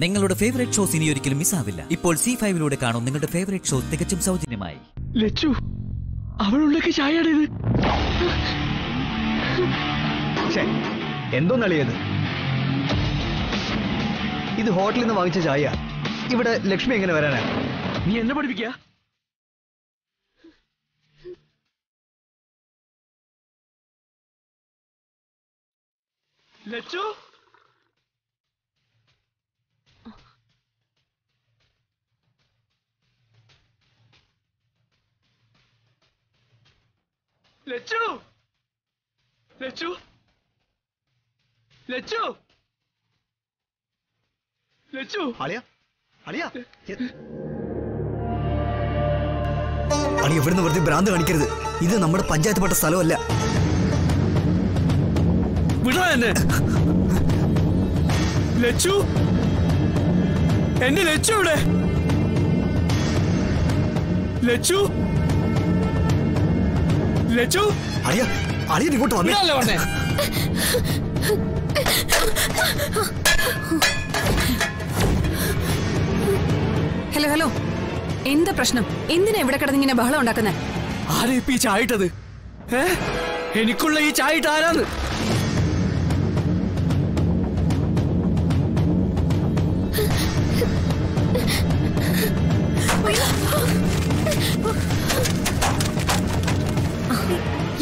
നിങ്ങളുടെ favourite shows ഇനി ഒരിക്കലും മിസ്സാവില്ല. ഇപ്പോൾ C5 കാണും നിങ്ങളുടെ ഫേവറേറ്റ് ഷോ തികച്ചും സൗജന്യമായി. ലച്ചു, അവളുള്ളൊക്കെ ചായയാണിത്. എന്തോ നളിയത്? ഇത് ഹോട്ടലിൽ നിന്ന് വാങ്ങിച്ച ചായ. ഇവിടെ ലക്ഷ്മി എങ്ങനെ വരാനാ? നീ എന്നെ പഠിപ്പിക്ക? ലച്ചു, ലച്ചു, ലച്ചു, ലച്ചു, ലച്ചു. അളിയ അളിയ അളി എവിടുന്ന് വെറുതെ ഭ്രാന്ത് കാണിക്കരുത്. ഇത് നമ്മുടെ പഞ്ചായത്ത് പെട്ട സ്ഥലമല്ല. വിടാ എന്നെ. ലച്ചു, എന്റെ ലച്ചു ഇവിടെ. ലച്ചു, ലച്ചു. അളിയ അളിയ ഇങ്ങോട്ട് വന്നേ. ഹലോ ഹലോ, എന്താ പ്രശ്നം? എന്തിനാ ഇവിടെ കിടന്നിങ്ങനെ ബഹളം ഉണ്ടാക്കുന്നത്? ആരാ ഇപ്പൊ ഈ ചായട്ടത്? എനിക്കുള്ള ഈ ചായട്ട് ആരാന്ന്?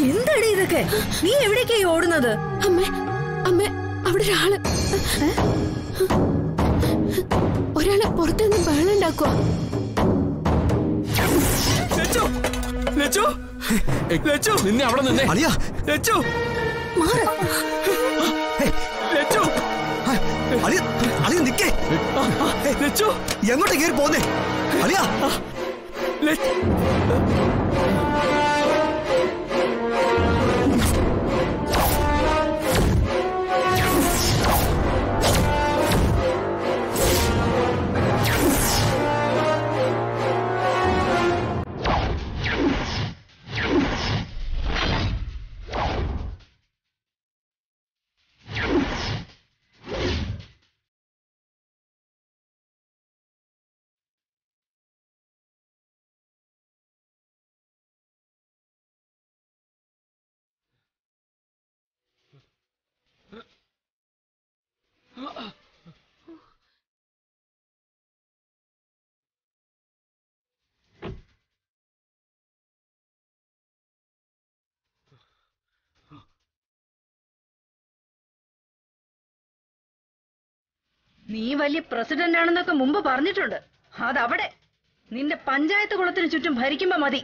എന്താടി ഇതൊക്കെ? നീ എവിടേക്കായി ഓടുന്നത്? അമ്മേ, അമ്മേ, അവിടെ ഒരാളെ പുറത്തുനിന്ന് ബഹളം ഉണ്ടാക്കുക. നിന്നെ അവിടെ നിന്നേ. ലച്ചു, ലച്ചു, അളിയ നിക്കേ. ലച്ചു, എങ്ങോട്ട് കയറി പോന്നേ? അളിയ നീ വലിയ പ്രസിഡന്റ് ആണെന്നൊക്കെ മുമ്പ് പറഞ്ഞിട്ടുണ്ട്. അതവിടെ നിന്റെ പഞ്ചായത്ത് കുളത്തിന് ചുറ്റും ഭരിക്കുമ്പോ മതി.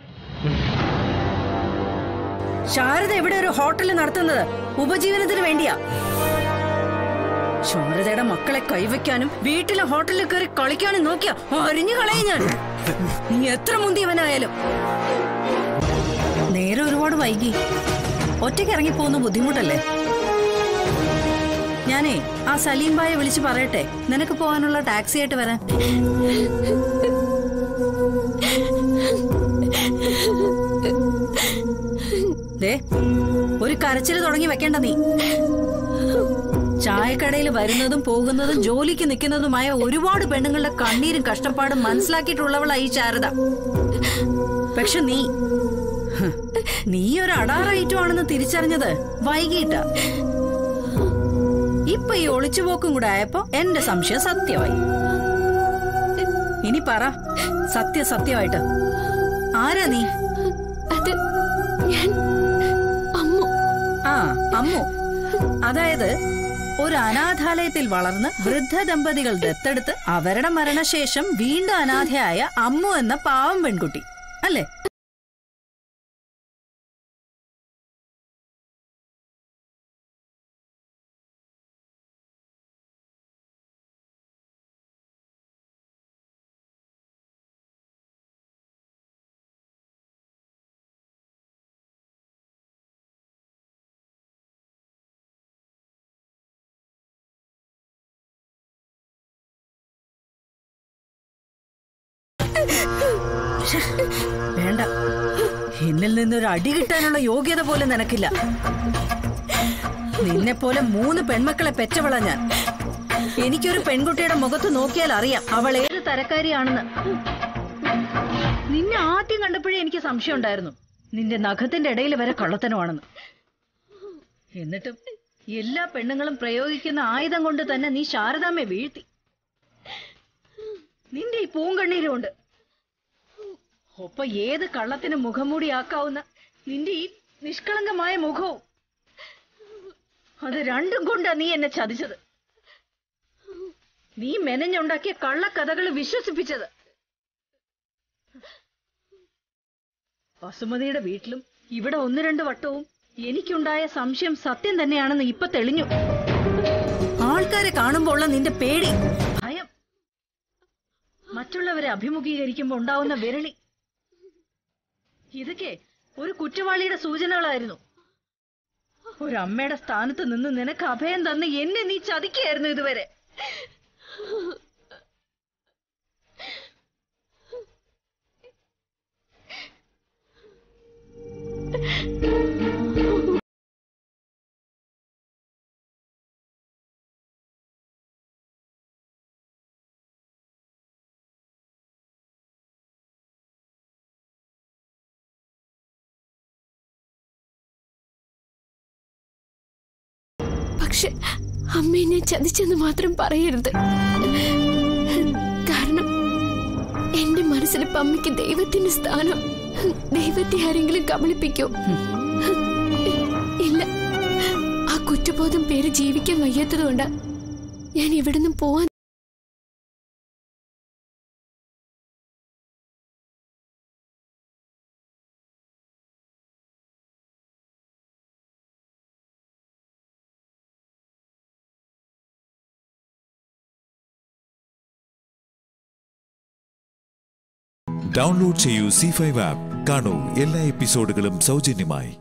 ശാരദ ഇവിടെ ഒരു ഹോട്ടൽ നടത്തുന്നത് ഉപജീവനത്തിന് വേണ്ടിയാ. ശാരദയുടെ മക്കളെ കൈവയ്ക്കാനും വീട്ടിലെ ഹോട്ടലിൽ കയറി കളിക്കാനും നോക്കിയാ അരിഞ്ഞു കളയും ഞാൻ. നീ എത്ര മുന്തിയവനായാലും. നേരെ ഒരുപാട് വൈകി. ഒറ്റയ്ക്ക് ഇറങ്ങിപ്പോകുന്ന ബുദ്ധിമുട്ടല്ലേ? ഞാനേ ആ സലീം ഭായെ വിളിച്ച് പറയട്ടെ നിനക്ക് പോകാനുള്ള ടാക്സി ആയിട്ട് വരാൻ. ദേ, ഒരു കരച്ചില് തുടങ്ങി വെക്കേണ്ട നീ. ചായക്കടയിൽ വരുന്നതും പോകുന്നതും ജോലിക്ക് നിൽക്കുന്നതുമായ ഒരുപാട് പെണ്ണുങ്ങളുടെ കണ്ണീരും കഷ്ടപ്പാടും മനസ്സിലാക്കിയിട്ടുള്ളവളാ ഈ ശാരദ. പക്ഷെ നീ ഒരു അടാറൈറ്റുമാണെന്ന് തിരിച്ചറിഞ്ഞത് വൈകിട്ടാ. ഇപ്പൊ ഈ ഒളിച്ചുപോക്കും കൂടെ ആയപ്പോ എന്റെ സംശയം സത്യമായി. ഇനി പറ സത്യമായിട്ട് ആരാ നീ? അത് ഞാൻ അമ്മു. ആ, അമ്മു. അതായത് ഒരു അനാഥാലയത്തിൽ വളർന്ന് വൃദ്ധ ദമ്പതികൾ ദത്തെടുത്ത് അവരുടെ മരണശേഷം വീണ്ടും അനാഥയായ അമ്മു എന്ന പാവം പെൺകുട്ടി അല്ലേ? വേണ്ട, എന്നിൽ നിന്നൊരു അടി കിട്ടാനുള്ള യോഗ്യത പോലും നിനക്കില്ല. നിന്നെ പോലെ 3 പെൺമക്കളെ പെറ്റവള ഞാൻ. എനിക്കൊരു പെൺകുട്ടിയുടെ മുഖത്ത് നോക്കിയാൽ അറിയാം അവൾ ഏത് തരക്കാരിയാണെന്ന്. നിന്നെ ആദ്യം കണ്ടപ്പോഴേ എനിക്ക് സംശയം ഉണ്ടായിരുന്നു നിന്റെ നഖത്തിന്റെ ഇടയിൽ വരെ കള്ളത്തനമാണെന്ന്. എന്നിട്ടും എല്ലാ പെണ്ണുങ്ങളും പ്രയോഗിക്കുന്ന ആയുധം കൊണ്ട് തന്നെ നീ ശാരദാമ്മയെ വീഴ്ത്തി. നിന്റെ ഈ പൂങ്കണ്ണീരുണ്ട് ഒപ്പം ഏത് കള്ളത്തിന് മുഖംമൂടിയാക്കാവുന്ന നിന്റെ ഈ നിഷ്കളങ്കമായ മുഖവും, അത് രണ്ടും കൊണ്ടാ നീ എന്നെ ചതിച്ചത്. നീ മെനഞ്ഞുണ്ടാക്കിയ കള്ളക്കഥകൾ വിശ്വസിപ്പിച്ചത്. വസുമതിയുടെ വീട്ടിലും ഇവിടെ 1-2 വട്ടവും എനിക്കുണ്ടായ സംശയം സത്യം തന്നെയാണെന്ന് ഇപ്പൊ തെളിഞ്ഞു. ആൾക്കാരെ കാണുമ്പോൾ നിന്റെ പേടി, ഭയം, മറ്റുള്ളവരെ അഭിമുഖീകരിക്കുമ്പോൾ ഉണ്ടാവുന്ന വിരളി, ഇതൊക്കെ ഒരു കുറ്റവാളിയുടെ സൂചനകളായിരുന്നു. ഒരമ്മയുടെ സ്ഥാനത്ത് നിന്ന് നിനക്ക് അഭയം തന്ന് എന്നെ നീ ചതിക്കുകയായിരുന്നു ഇതുവരെ. പക്ഷെ അമ്മ എന്നെ ചതിച്ചെന്ന് മാത്രം പറയരുത്. കാരണം എന്റെ മനസ്സിലിപ്പോ അമ്മയ്ക്ക് ദൈവത്തിന്റെ സ്ഥാനം. ദൈവത്തെ ആരെങ്കിലും കബളിപ്പിക്കോ? ഇല്ല. ആ കുറ്റബോധം പേര് ജീവിക്കാൻ വയ്യാത്തതുകൊണ്ടാ ഞാൻ ഇവിടുന്ന് പോവാൻ. ഡൗൺലോഡ് ചെയ്യൂ C5 ആപ്പ്. കാണൂ എല്ലാ എപ്പിസോഡുകളും സൗജന്യമായി.